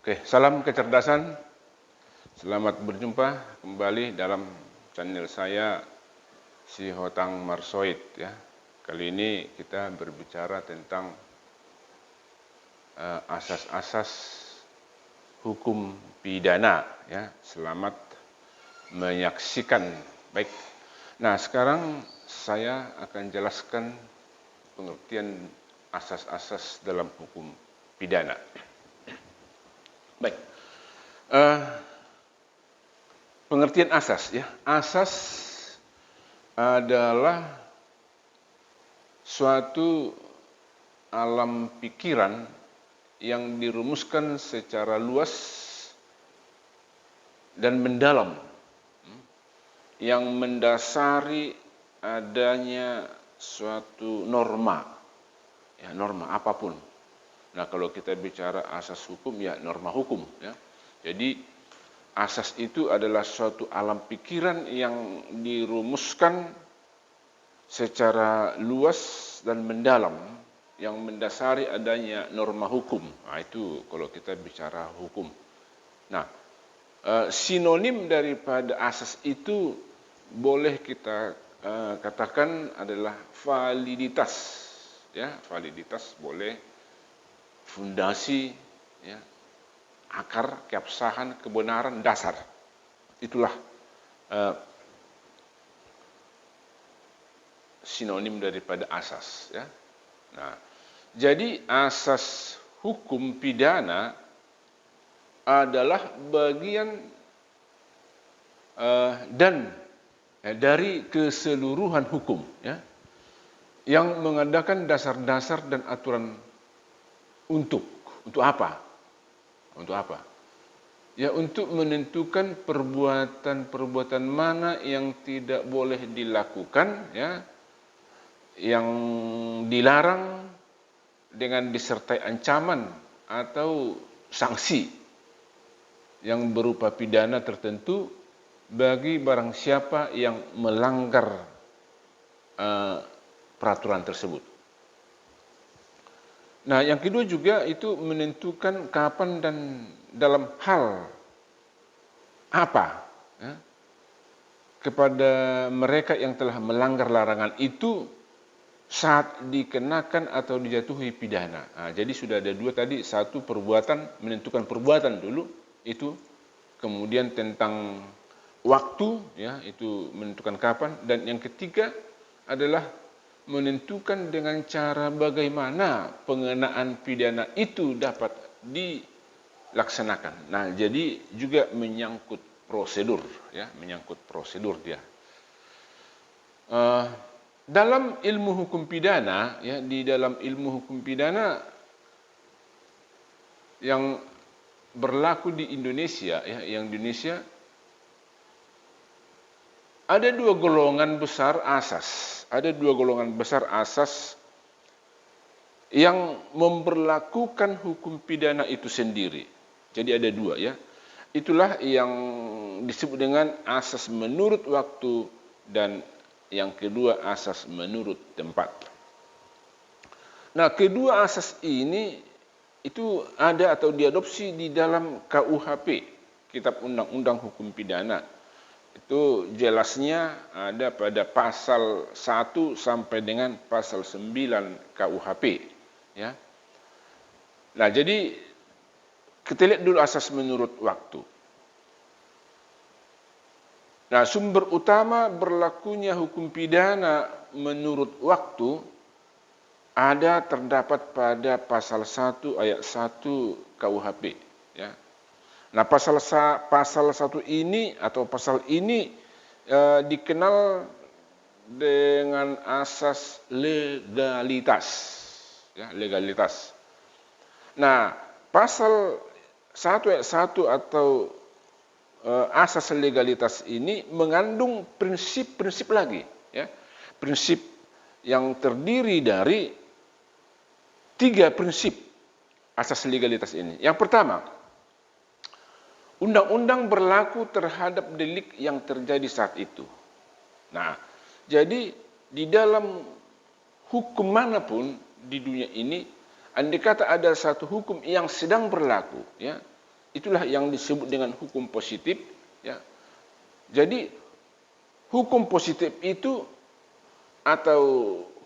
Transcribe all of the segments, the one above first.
Oke, salam kecerdasan. Selamat berjumpa kembali dalam channel saya, Si Hotang Marsoid ya. Kali ini kita berbicara tentang asas-asas hukum pidana ya. Selamat menyaksikan. Baik. Nah, sekarang saya akan jelaskan pengertian asas-asas dalam hukum pidana. Baik. Pengertian asas ya. Asas adalah suatu alam pikiran yang dirumuskan secara luas dan mendalam, yang mendasari adanya suatu norma, ya norma apapun. Nah, kalau kita bicara asas hukum ya norma hukum ya. Jadi asas itu adalah suatu alam pikiran yang dirumuskan secara luas dan mendalam yang mendasari adanya norma hukum. Nah, itu kalau kita bicara hukum. Nah, sinonim daripada asas itu boleh kita katakan adalah validitas. Ya, validitas boleh, fondasi, ya, akar, keabsahan, kebenaran, dasar. Itulah sinonim daripada asas ya. Nah, jadi asas hukum pidana adalah bagian dari keseluruhan hukum ya, yang mengadakan dasar-dasar dan aturan untuk apa? Untuk apa? Ya, untuk menentukan perbuatan-perbuatan mana yang tidak boleh dilakukan ya, yang dilarang dengan disertai ancaman atau sanksi yang berupa pidana tertentu bagi barang siapa yang melanggar peraturan tersebut. Nah, yang kedua juga itu menentukan kapan dan dalam hal apa ya, kepada mereka yang telah melanggar larangan itu saat dikenakan atau dijatuhi pidana. Nah, jadi sudah ada dua tadi, satu perbuatan, menentukan perbuatan dulu itu, kemudian tentang waktu ya, itu menentukan kapan, dan yang ketiga adalah menentukan dengan cara bagaimana pengenaan pidana itu dapat dilaksanakan. Nah, jadi juga menyangkut prosedur ya, menyangkut prosedur dia. Dalam ilmu hukum pidana ya, di dalam ilmu hukum pidana yang berlaku di Indonesia ya, yang Indonesia ada dua golongan besar asas. Ada dua golongan besar asas yang memberlakukan hukum pidana itu sendiri. Jadi ada dua ya. Itulah yang disebut dengan asas menurut waktu dan yang kedua asas menurut tempat. Nah, kedua asas ini itu ada atau diadopsi di dalam KUHP, Kitab Undang-Undang Hukum Pidana. Itu jelasnya ada pada pasal 1 sampai dengan pasal 9 KUHP ya. Nah, jadi kita lihat dulu asas menurut waktu. Nah, sumber utama berlakunya hukum pidana menurut waktu ada terdapat pada pasal 1 ayat 1 KUHP ya. Nah, pasal 1 ini atau pasal ini dikenal dengan asas legalitas ya, legalitas. Nah, pasal 1 ayat 1 atau asas legalitas ini mengandung prinsip-prinsip lagi ya. Prinsip yang terdiri dari 3 prinsip asas legalitas ini. Yang pertama, undang-undang berlaku terhadap delik yang terjadi saat itu. Nah, jadi di dalam hukum manapun di dunia ini, andai kata ada satu hukum yang sedang berlaku, ya, Itulah yang disebut dengan hukum positif, ya. Jadi hukum positif itu atau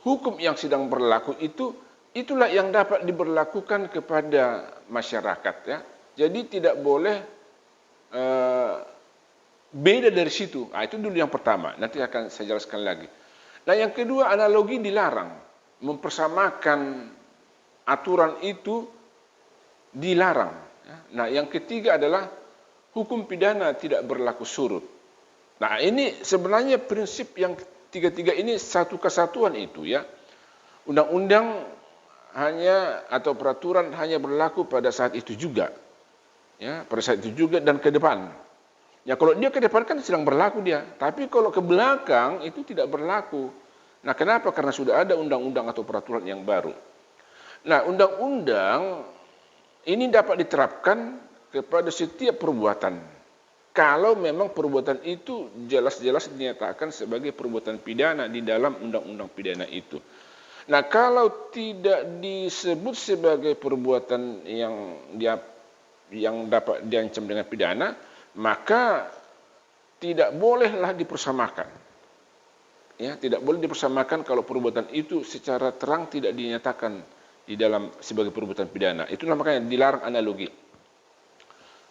hukum yang sedang berlaku itu, itulah yang dapat diberlakukan kepada masyarakat, ya. Jadi tidak boleh beda dari situ. Itu dulu yang pertama. Nanti akan saya jelaskan lagi. Nah, yang kedua, analogi dilarang. Mempersamakan aturan itu dilarang. Nah, yang ketiga adalah hukum pidana tidak berlaku surut. Nah, ini sebenarnya prinsip yang tiga-tiga ini satu kesatuan itu, ya. Undang-undang hanya atau peraturan hanya berlaku pada saat itu juga, ya, pada saat itu juga dan ke depan. Ya, kalau dia ke depan kan sedang berlaku dia, tapi kalau ke belakang itu tidak berlaku. Nah, kenapa? Karena sudah ada undang-undang atau peraturan yang baru. Nah, undang-undang ini dapat diterapkan kepada setiap perbuatan. Kalau memang perbuatan itu jelas-jelas dinyatakan sebagai perbuatan pidana di dalam undang-undang pidana itu. Nah, kalau tidak disebut sebagai perbuatan yang dapat diancam dengan pidana, maka tidak bolehlah dipersamakan. Ya, tidak boleh dipersamakan kalau perbuatan itu secara terang tidak dinyatakan di dalam sebagai perbuatan pidana. Itulah makanya dilarang analogi.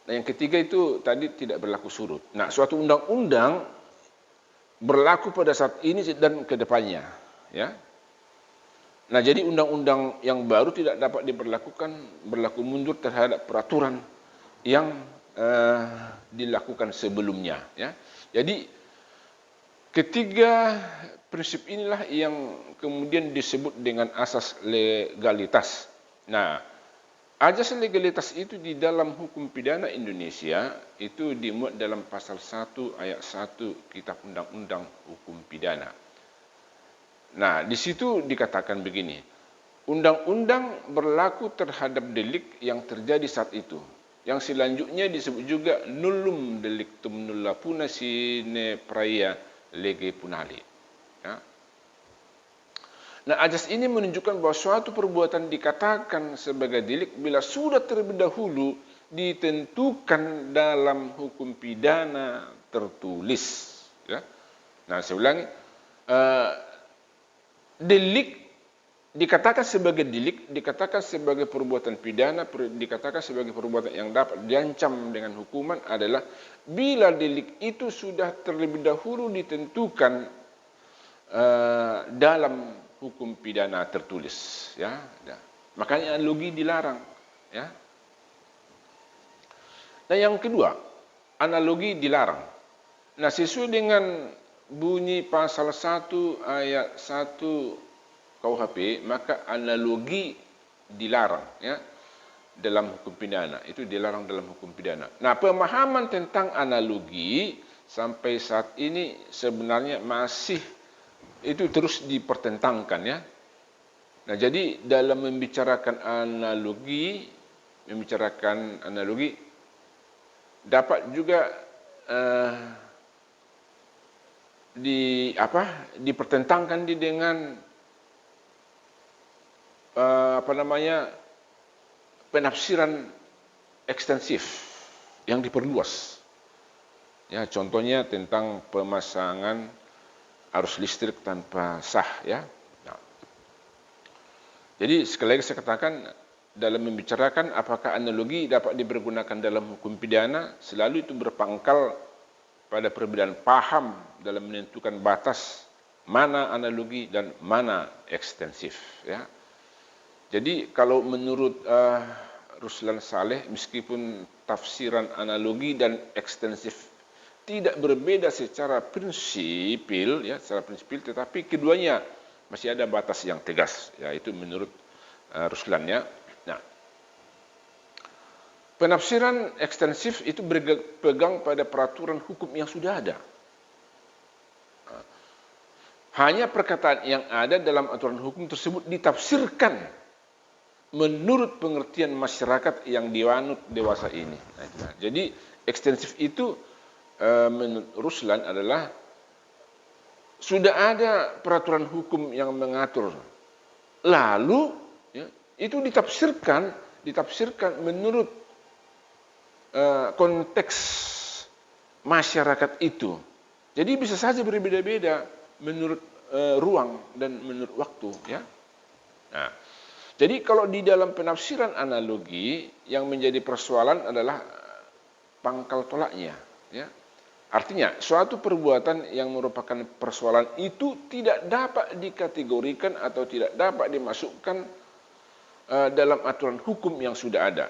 Nah, yang ketiga itu tadi tidak berlaku surut. Nah, suatu undang-undang berlaku pada saat ini dan ke depannya, ya. Nah, jadi undang-undang yang baru tidak dapat diberlakukan berlaku mundur terhadap peraturan yang dilakukan sebelumnya, ya. Jadi ketiga prinsip inilah yang kemudian disebut dengan asas legalitas. Nah, asas legalitas itu di dalam hukum pidana Indonesia itu dimuat dalam pasal 1 ayat 1 Kitab Undang-Undang Hukum Pidana. Nah, di situ dikatakan begini, undang-undang berlaku terhadap delik yang terjadi saat itu. Yang selanjutnya disebut juga nullum delictum nulla puna sine praea lege punali. Ya. Nah, asas ini menunjukkan bahwa suatu perbuatan dikatakan sebagai delik bila sudah terlebih dahulu ditentukan dalam hukum pidana tertulis. Ya. Nah, saya ulangi, delik dikatakan sebagai delik, dikatakan sebagai perbuatan pidana, dikatakan sebagai perbuatan yang dapat diancam dengan hukuman adalah bila delik itu sudah terlebih dahulu ditentukan dalam hukum pidana tertulis, ya. Makanya analogi dilarang, ya. Nah, yang kedua, analogi dilarang. Nah, sesuai dengan bunyi pasal 1 ayat 1 KUHP, maka analogi dilarang, ya, dalam hukum pidana. Itu dilarang dalam hukum pidana. Nah, pemahaman tentang analogi sampai saat ini sebenarnya masih itu terus dipertentangkan, ya. Nah, jadi dalam membicarakan analogi dapat juga dipertentangkan dengan penafsiran ekstensif yang diperluas. Ya, contohnya tentang pemasangan arus listrik tanpa sah, ya. Nah, jadi sekali lagi saya katakan dalam membicarakan apakah analogi dapat dipergunakan dalam hukum pidana, selalu itu berpangkal pada perbedaan paham dalam menentukan batas mana analogi dan mana ekstensif, ya. Jadi kalau menurut Ruslan Saleh, meskipun tafsiran analogi dan ekstensif tidak berbeda secara prinsipil, ya, secara prinsipil, tetapi keduanya masih ada batas yang tegas, ya, itu menurut Ruslan, ya. Nah, penafsiran ekstensif itu berpegang pada peraturan hukum yang sudah ada. Hanya perkataan yang ada dalam aturan hukum tersebut ditafsirkan menurut pengertian masyarakat yang dianut dewasa ini. Nah, jadi ekstensif itu menurut Ruslan adalah sudah ada peraturan hukum yang mengatur, lalu, ya, itu ditafsirkan menurut konteks masyarakat itu. Jadi bisa saja berbeda-beda menurut ruang dan menurut waktu, ya. Nah, jadi kalau di dalam penafsiran analogi yang menjadi persoalan adalah pangkal tolaknya, ya. Artinya, suatu perbuatan yang merupakan persoalan itu tidak dapat dikategorikan atau tidak dapat dimasukkan dalam aturan hukum yang sudah ada.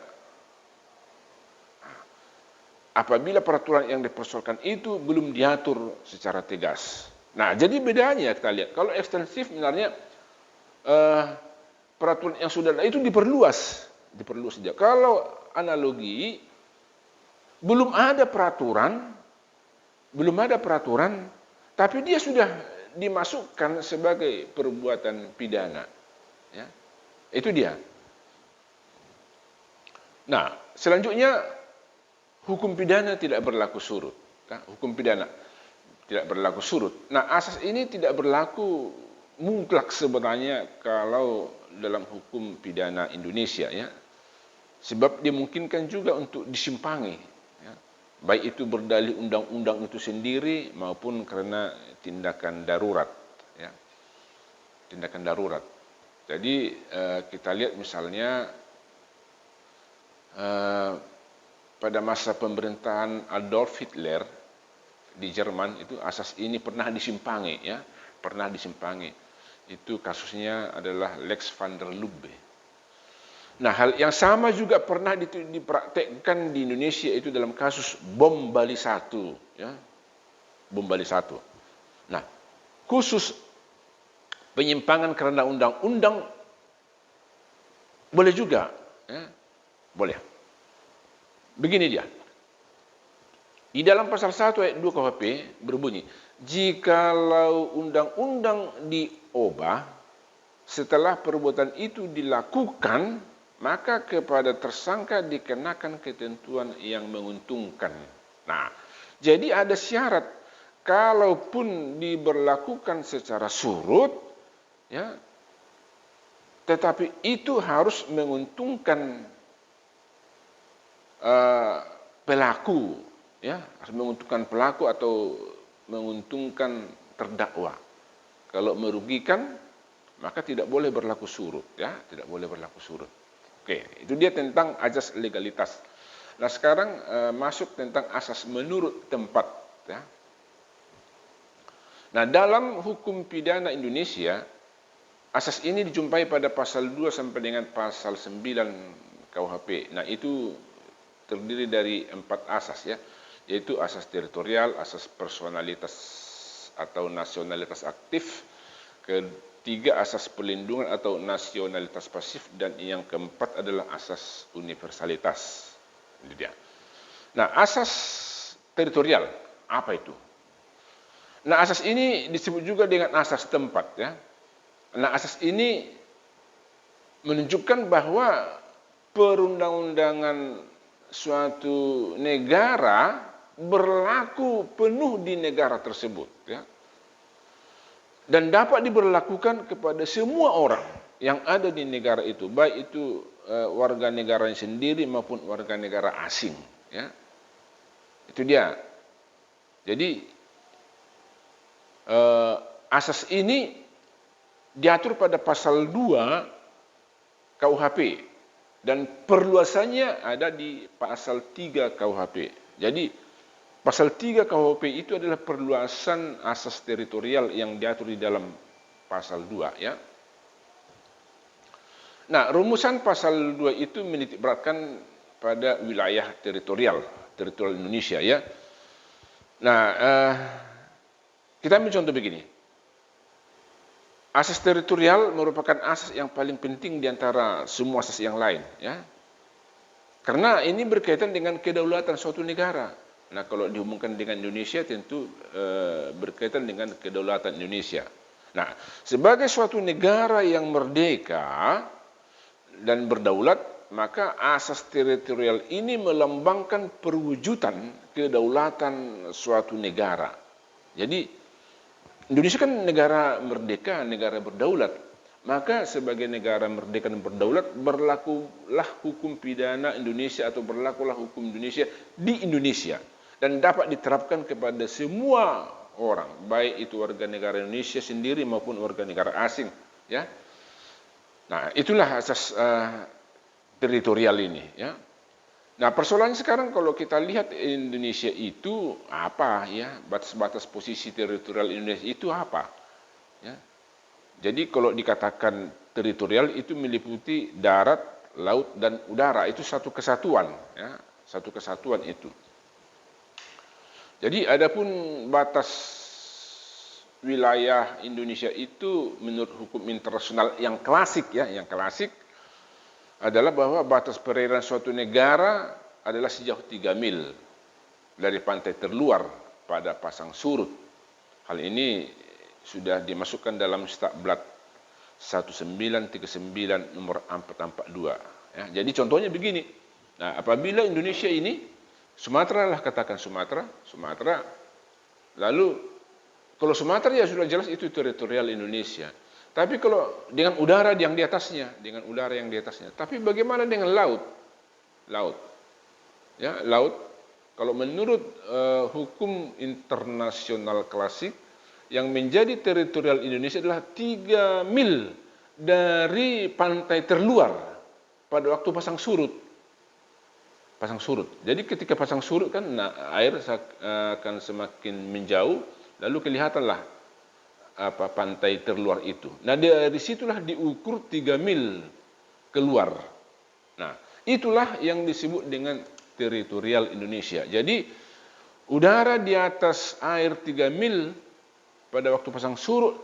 Apabila peraturan yang dipersoalkan itu belum diatur secara tegas. Nah, jadi bedanya kita lihat. Kalau ekstensif sebenarnya peraturan yang sudah ada itu diperluas saja. Kalau analogi belum ada peraturan, tapi dia sudah dimasukkan sebagai perbuatan pidana. Ya, itu dia. Nah, selanjutnya hukum pidana tidak berlaku surut. Hukum pidana tidak berlaku surut. Nah, asas ini tidak berlaku mutlak sebenarnya kalau dalam hukum pidana Indonesia, ya. Sebab dimungkinkan juga untuk disimpangi, ya. Baik itu berdalih undang-undang itu sendiri maupun karena tindakan darurat, ya. Tindakan darurat. Jadi kita lihat misalnya pada masa pemerintahan Adolf Hitler di Jerman itu asas ini pernah disimpangi, ya, pernah disimpangi. Itu kasusnya adalah Lex van der Lubbe. Nah, hal yang sama juga pernah dipraktekkan di Indonesia itu dalam kasus bom Bali 1, ya. Bom Bali 1. Nah, khusus penyimpangan karena undang-undang boleh juga, ya. Boleh. Begini dia. Di dalam pasal 1 ayat 2 KUHP berbunyi, jikalau undang-undang diubah setelah perbuatan itu dilakukan, maka kepada tersangka dikenakan ketentuan yang menguntungkan. Nah, jadi ada syarat, kalaupun diberlakukan secara surut, ya, tetapi itu harus menguntungkan pelaku, ya, harus menguntungkan pelaku atau menguntungkan terdakwa. Kalau merugikan, maka tidak boleh berlaku surut, ya, tidak boleh berlaku surut. Oke, itu dia tentang asas legalitas. Nah, sekarang masuk tentang asas menurut tempat, ya. Nah, dalam hukum pidana Indonesia, asas ini dijumpai pada pasal 2 sampai dengan pasal 9 KUHP. Nah, itu terdiri dari 4 asas, ya, yaitu asas teritorial, asas personalitas atau nasionalitas aktif, ketiga asas perlindungan atau nasionalitas pasif, dan yang keempat adalah asas universalitas. Ini dia. Nah, asas teritorial apa itu? Nah, asas ini disebut juga dengan asas tempat, ya. Nah, asas ini menunjukkan bahwa perundang-undangan suatu negara berlaku penuh di negara tersebut, ya, dan dapat diberlakukan kepada semua orang yang ada di negara itu, baik itu warga negaranya sendiri maupun warga negara asing, ya. Itu dia. Jadi asas ini diatur pada pasal 2 KUHP dan perluasannya ada di pasal 3 KUHP. Jadi pasal 3 KUHP itu adalah perluasan asas teritorial yang diatur di dalam pasal 2, ya. Nah, rumusan pasal 2 itu menitikberatkan pada wilayah teritorial Indonesia, ya. Nah, kita ambil contoh begini. Asas teritorial merupakan asas yang paling penting di antara semua asas yang lain, ya. Karena ini berkaitan dengan kedaulatan suatu negara. Nah, kalau dihubungkan dengan Indonesia tentu berkaitan dengan kedaulatan Indonesia. Nah, sebagai suatu negara yang merdeka dan berdaulat, maka asas teritorial ini melambangkan perwujudan kedaulatan suatu negara. Jadi Indonesia kan negara merdeka, negara berdaulat. maka sebagai negara merdeka dan berdaulat berlakulah hukum pidana Indonesia atau berlakulah hukum Indonesia di Indonesia dan dapat diterapkan kepada semua orang, baik itu warga negara Indonesia sendiri maupun warga negara asing, ya. Nah, itulah asas teritorial ini, ya. Nah, persoalannya sekarang kalau kita lihat Indonesia itu apa, ya, batas-batas posisi teritorial Indonesia itu apa, ya. Jadi kalau dikatakan teritorial itu meliputi darat, laut, dan udara. Itu satu kesatuan, ya, satu kesatuan itu. Jadi adapun batas wilayah Indonesia itu menurut hukum internasional yang klasik, ya, yang klasik adalah bahwa batas perairan suatu negara adalah sejauh 3 mil dari pantai terluar pada pasang surut. Hal ini sudah dimasukkan dalam Stakblad 1939 nomor 442. Ya, jadi contohnya begini. Nah, apabila Indonesia ini, Sumatera lah katakan Sumatera, lalu kalau Sumatera ya sudah jelas itu teritorial Indonesia. Tapi kalau dengan udara yang di atasnya, Tapi bagaimana dengan laut? Ya, laut. Kalau menurut hukum internasional klasik, yang menjadi teritorial Indonesia adalah 3 mil dari pantai terluar pada waktu pasang surut. Jadi ketika pasang surut kan, air akan semakin menjauh, lalu kelihatanlah pantai terluar itu. Nah, dari situlah diukur 3 mil keluar. Nah, itulah yang disebut dengan teritorial Indonesia. Jadi udara di atas air 3 mil pada waktu pasang surut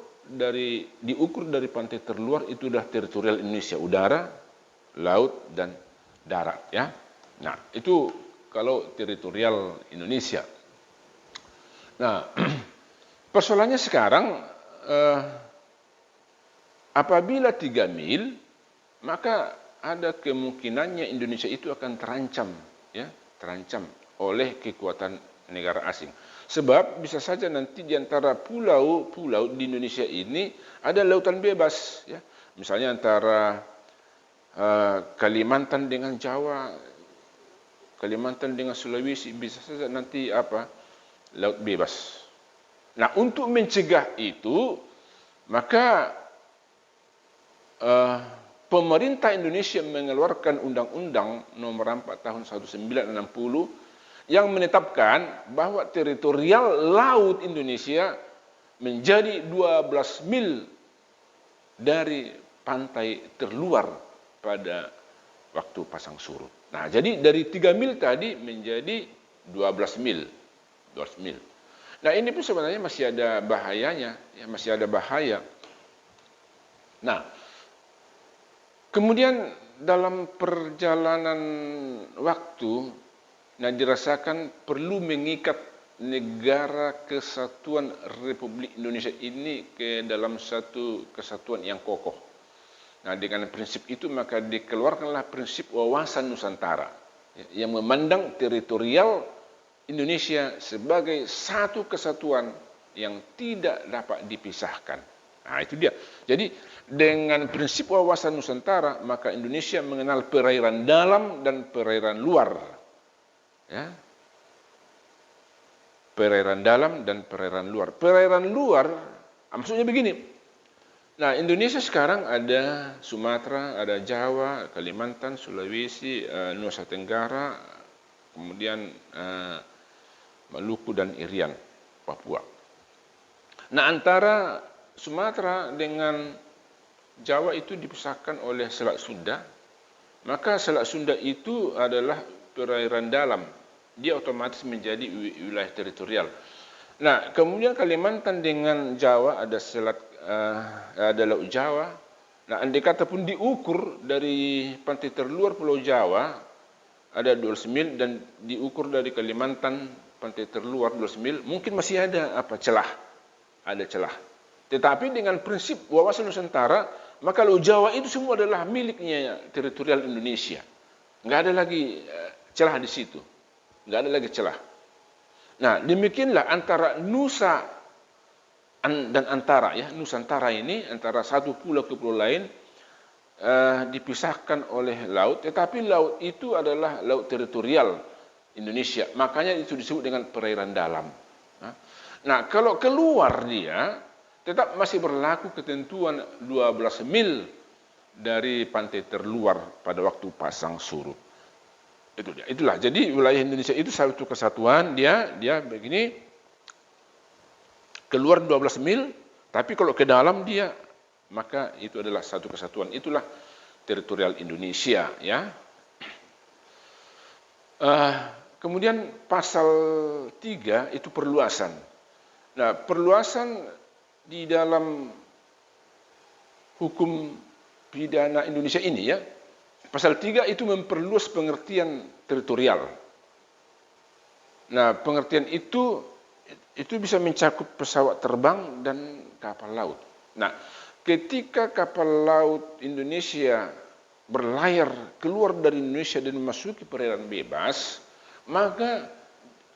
diukur dari pantai terluar itu sudah teritorial Indonesia, udara, laut, dan darat, ya. Nah, itu kalau teritorial Indonesia. Nah, persoalannya sekarang apabila 3 mil, maka ada kemungkinannya Indonesia itu akan terancam, ya, terancam oleh kekuatan negara asing. Sebab bisa saja nanti di antara pulau-pulau di Indonesia ini ada lautan bebas, ya. Misalnya antara Kalimantan dengan Jawa, Kalimantan dengan Sulawesi, bisa saja nanti laut bebas. Nah, untuk mencegah itu, maka pemerintah Indonesia mengeluarkan Undang-Undang Nomor 4 Tahun 1960 yang menetapkan bahwa teritorial laut Indonesia menjadi 12 mil dari pantai terluar pada waktu pasang surut. Nah, jadi dari 3 mil tadi menjadi 12 mil. Nah, ini pun sebenarnya masih ada bahayanya, ya, masih ada bahaya. Nah, kemudian dalam perjalanan waktu, dirasakan perlu mengikat negara kesatuan Republik Indonesia ini ke dalam satu kesatuan yang kokoh. Nah, dengan prinsip itu maka dikeluarkanlah prinsip wawasan Nusantara, yang memandang teritorial Indonesia sebagai satu kesatuan yang tidak dapat dipisahkan. Nah, itu dia. Jadi dengan prinsip wawasan Nusantara, maka Indonesia mengenal perairan dalam dan perairan luar. Ya. Perairan dalam dan perairan luar. Perairan luar, maksudnya begini. Nah, Indonesia sekarang ada Sumatera, ada Jawa, Kalimantan, Sulawesi, Nusa Tenggara, kemudian Maluku dan Irian, Papua. Nah, antara Sumatera dengan Jawa itu dipisahkan oleh Selat Sunda. Maka Selat Sunda itu adalah perairan dalam. Dia otomatis menjadi wilayah teritorial. Nah, kemudian Kalimantan dengan Jawa ada Laut Jawa. Nah, andai kata pun diukur dari pantai terluar Pulau Jawa ada 12 mil dan diukur dari Kalimantan pantai terluar 12 mil, mungkin masih ada celah. Ada celah. Tetapi dengan prinsip wawasan Nusantara, maka Laut Jawa itu semua adalah miliknya teritorial Indonesia. Nggak ada lagi celah di situ. Nggak ada lagi celah. Nah, demikianlah antara Nusa dan antara, ya, Nusantara ini antara satu pulau ke pulau lain dipisahkan oleh laut, tetapi laut itu adalah laut teritorial Indonesia, makanya itu disebut dengan perairan dalam. Nah, kalau keluar dia tetap masih berlaku ketentuan 12 mil dari pantai terluar pada waktu pasang surut. Itulah. Jadi wilayah Indonesia itu satu kesatuan, dia begini keluar 12 mil, tapi kalau ke dalam dia maka itu adalah satu kesatuan. Itulah teritorial Indonesia, ya. Kemudian pasal 3 itu perluasan. Nah, perluasan di dalam hukum pidana Indonesia ini, ya, pasal 3 itu memperluas pengertian teritorial. Nah, pengertian itu bisa mencakup pesawat terbang dan kapal laut. Nah, ketika kapal laut Indonesia berlayar keluar dari Indonesia dan memasuki perairan bebas, maka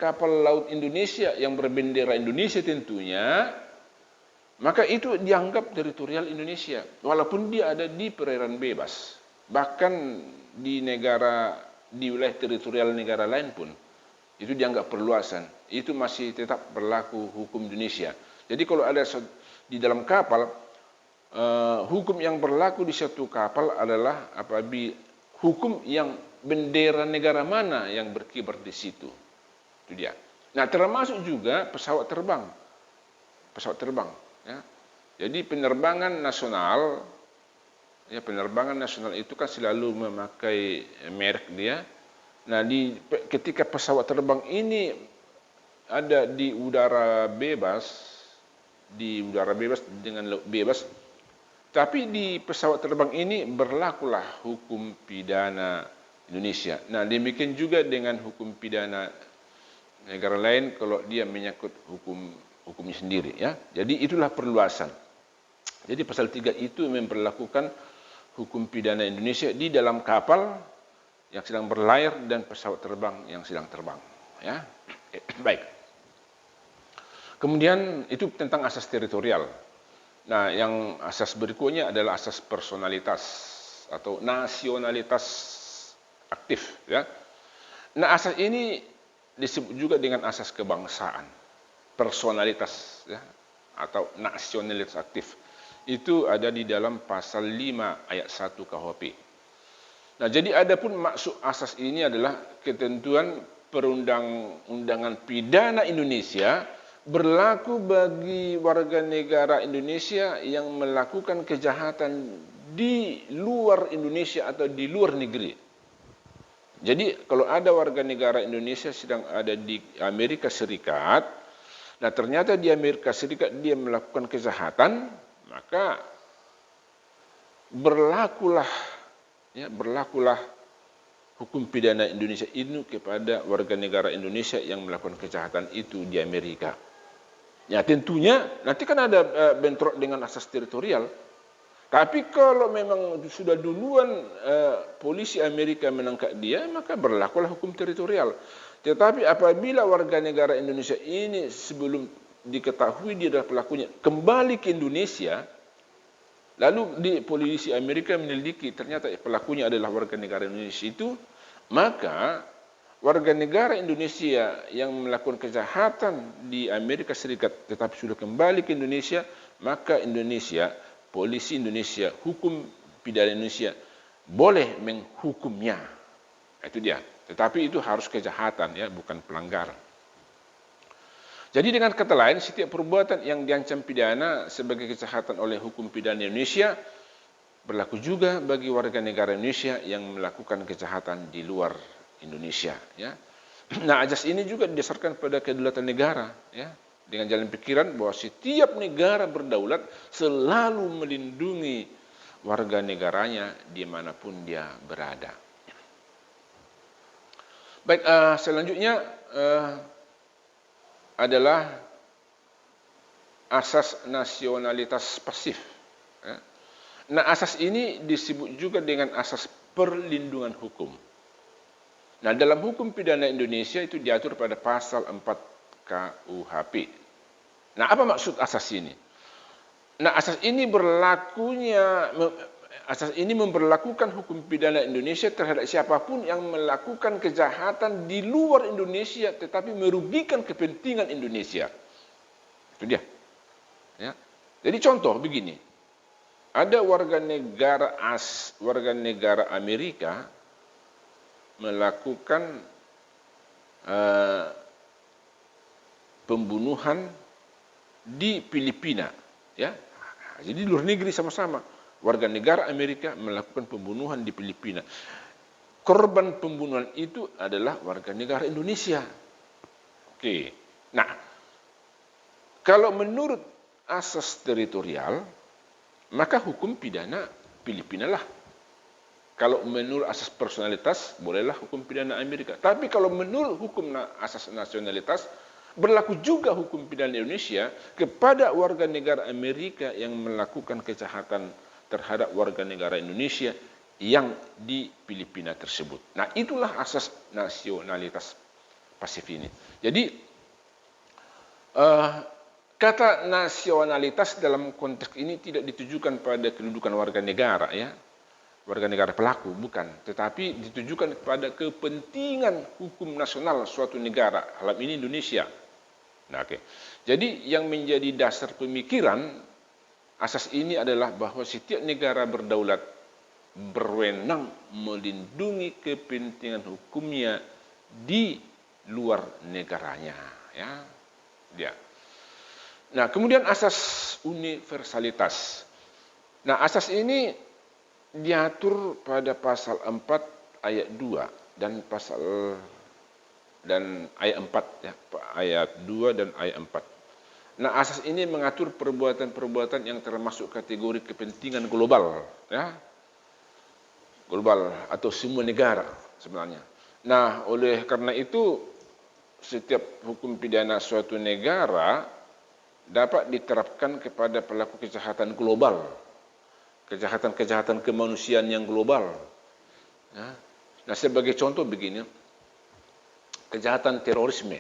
kapal laut Indonesia yang berbendera Indonesia tentunya, maka itu dianggap teritorial Indonesia, walaupun dia ada di perairan bebas. Bahkan di wilayah teritorial negara lain pun, itu dianggap perluasan. Itu masih tetap berlaku hukum Indonesia. Jadi kalau ada di dalam kapal, hukum yang berlaku di satu kapal adalah apabila hukum yang bendera negara mana yang berkibar di situ. Itu dia. Nah, termasuk juga pesawat terbang. Ya. Jadi penerbangan nasional itu kan selalu memakai merek dia. Nah, ketika pesawat terbang ini ada di udara bebas dengan laut bebas, tapi di pesawat terbang ini berlakulah hukum pidana Indonesia. Nah, demikian juga dengan hukum pidana negara lain kalau dia menyangkut hukumnya sendiri, ya. Jadi itulah perluasan. Jadi pasal 3 itu memperlakukan hukum pidana Indonesia di dalam kapal yang sedang berlayar dan pesawat terbang yang sedang terbang, ya. Baik. Kemudian itu tentang asas teritorial. Nah, yang asas berikutnya adalah asas personalitas atau nasionalitas aktif, ya. Nah, asas ini disebut juga dengan asas kebangsaan, personalitas, ya, atau nasionalitas aktif. Itu ada di dalam pasal 5 ayat 1 KUHP. Nah, jadi adapun maksud asas ini adalah ketentuan perundang-undangan pidana Indonesia berlaku bagi warga negara Indonesia yang melakukan kejahatan di luar Indonesia atau di luar negeri. Jadi kalau ada warga negara Indonesia sedang ada di Amerika Serikat, nah ternyata di Amerika Serikat dia melakukan kejahatan, maka berlakulah hukum pidana Indonesia ini kepada warga negara Indonesia yang melakukan kejahatan itu di Amerika. Ya, tentunya nanti kan ada bentrok dengan asas teritorial. Tapi kalau memang sudah duluan polisi Amerika menangkap dia, maka berlakulah hukum teritorial. Tetapi apabila warga negara Indonesia ini sebelum diketahui dia adalah pelakunya kembali ke Indonesia, lalu di polisi Amerika menyelidiki ternyata pelakunya adalah warga negara Indonesia itu, maka warga negara Indonesia yang melakukan kejahatan di Amerika Serikat tetapi sudah kembali ke Indonesia, maka polisi Indonesia, hukum pidana Indonesia boleh menghukumnya. Itu dia. Tetapi itu harus kejahatan, ya, bukan pelanggaran. Jadi dengan kata lain, setiap perbuatan yang diancam pidana sebagai kejahatan oleh hukum pidana Indonesia berlaku juga bagi warga negara Indonesia yang melakukan kejahatan di luar Indonesia, ya. Nah, azas ini juga didasarkan pada kedaulatan negara, ya, dengan jalan pikiran bahwa setiap negara berdaulat selalu melindungi warga negaranya dimanapun dia berada. Baik, selanjutnya adalah asas nasionalitas pasif. Ya. Nah, asas ini disebut juga dengan asas perlindungan hukum. Nah, dalam hukum pidana Indonesia itu diatur pada pasal 4 KUHP. Nah, apa maksud asas ini? Nah, asas ini memberlakukan hukum pidana Indonesia terhadap siapapun yang melakukan kejahatan di luar Indonesia tetapi merugikan kepentingan Indonesia. Itu dia. Ya. Jadi contoh begini. Ada warga negara Amerika melakukan pembunuhan di Filipina, ya. Jadi di luar negeri sama-sama warga negara Amerika melakukan pembunuhan di Filipina. Korban pembunuhan itu adalah warga negara Indonesia. Oke. Nah, kalau menurut asas teritorial, maka hukum pidana Filipina lah. Kalau menurut asas personalitas, bolehlah hukum pidana Amerika. Tapi kalau menurut hukum asas nasionalitas, berlaku juga hukum pidana Indonesia kepada warga negara Amerika yang melakukan kejahatan terhadap warga negara Indonesia yang di Filipina tersebut. Nah, itulah asas nasionalitas pasif ini. Jadi, kata nasionalitas dalam konteks ini tidak ditujukan pada kedudukan warga negara, ya, warga negara pelaku, bukan, tetapi ditujukan kepada kepentingan hukum nasional suatu negara, dalam ini Indonesia. Nah, oke. Jadi yang menjadi dasar pemikiran asas ini adalah bahwa setiap negara berdaulat berwenang melindungi kepentingan hukumnya di luar negaranya, ya. Dia. Nah, kemudian asas universalitas. Nah, asas ini diatur pada pasal 4 ayat 2 dan ayat 4, ya, ayat 2 dan ayat 4. Nah, asas ini mengatur perbuatan-perbuatan yang termasuk kategori kepentingan global, ya. Global atau semua negara sebenarnya. Nah, oleh karena itu setiap hukum pidana suatu negara dapat diterapkan kepada pelaku kejahatan global, kejahatan-kejahatan kemanusiaan yang global. Ya. Nah, sebagai contoh begini, kejahatan terorisme,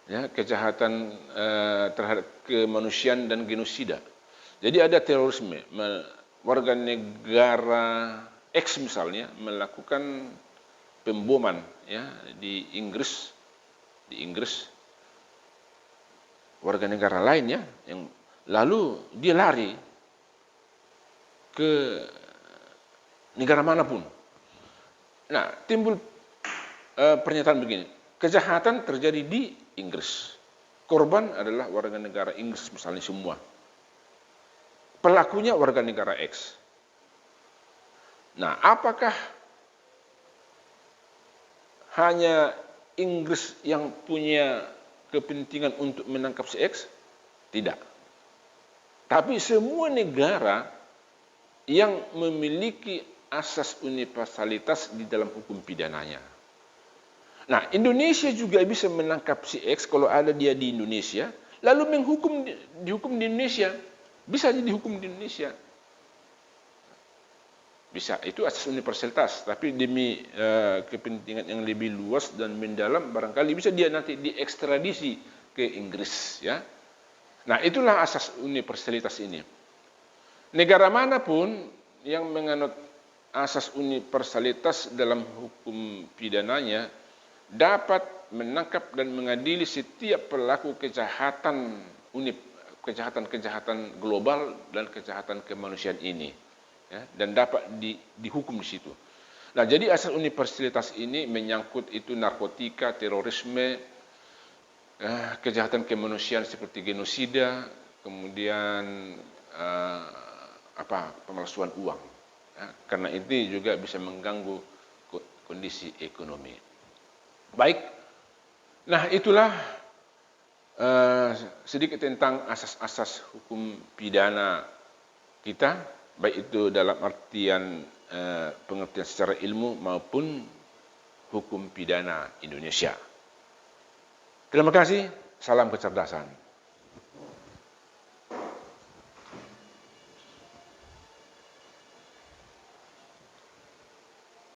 ya, kejahatan terhadap kemanusiaan dan genosida. Jadi ada terorisme, warga negara X misalnya melakukan pemboman, ya, di Inggris, warga negara lain, ya, yang lalu dia lari ke negara manapun. Nah, timbul pernyataan begini, kejahatan terjadi di Inggris, korban adalah warga negara Inggris misalnya semua, pelakunya warga negara X. Nah, apakah hanya Inggris yang punya kepentingan untuk menangkap si X? Tidak. Tapi semua negara yang memiliki asas universalitas di dalam hukum pidananya. Nah, Indonesia juga bisa menangkap si X kalau ada dia di Indonesia, lalu dihukum di Indonesia. Bisa jadi dihukum di Indonesia. Bisa, itu asas universalitas, tapi demi kepentingan yang lebih luas dan mendalam, barangkali bisa dia nanti diekstradisi ke Inggris, ya. Nah, itulah asas universalitas ini. Negara manapun yang menganut asas universalitas dalam hukum pidananya dapat menangkap dan mengadili setiap pelaku kejahatan global dan kejahatan kemanusiaan ini, ya, dan dapat dihukum di situ. Nah, jadi asas universalitas ini menyangkut itu narkotika, terorisme, kejahatan kemanusiaan seperti genosida, kemudian pemalsuan uang, ya, karena itu juga bisa mengganggu kondisi ekonomi. Baik, nah itulah sedikit tentang asas-asas hukum pidana kita, baik itu dalam artian pengertian secara ilmu maupun hukum pidana Indonesia. Terima kasih, salam kecerdasan.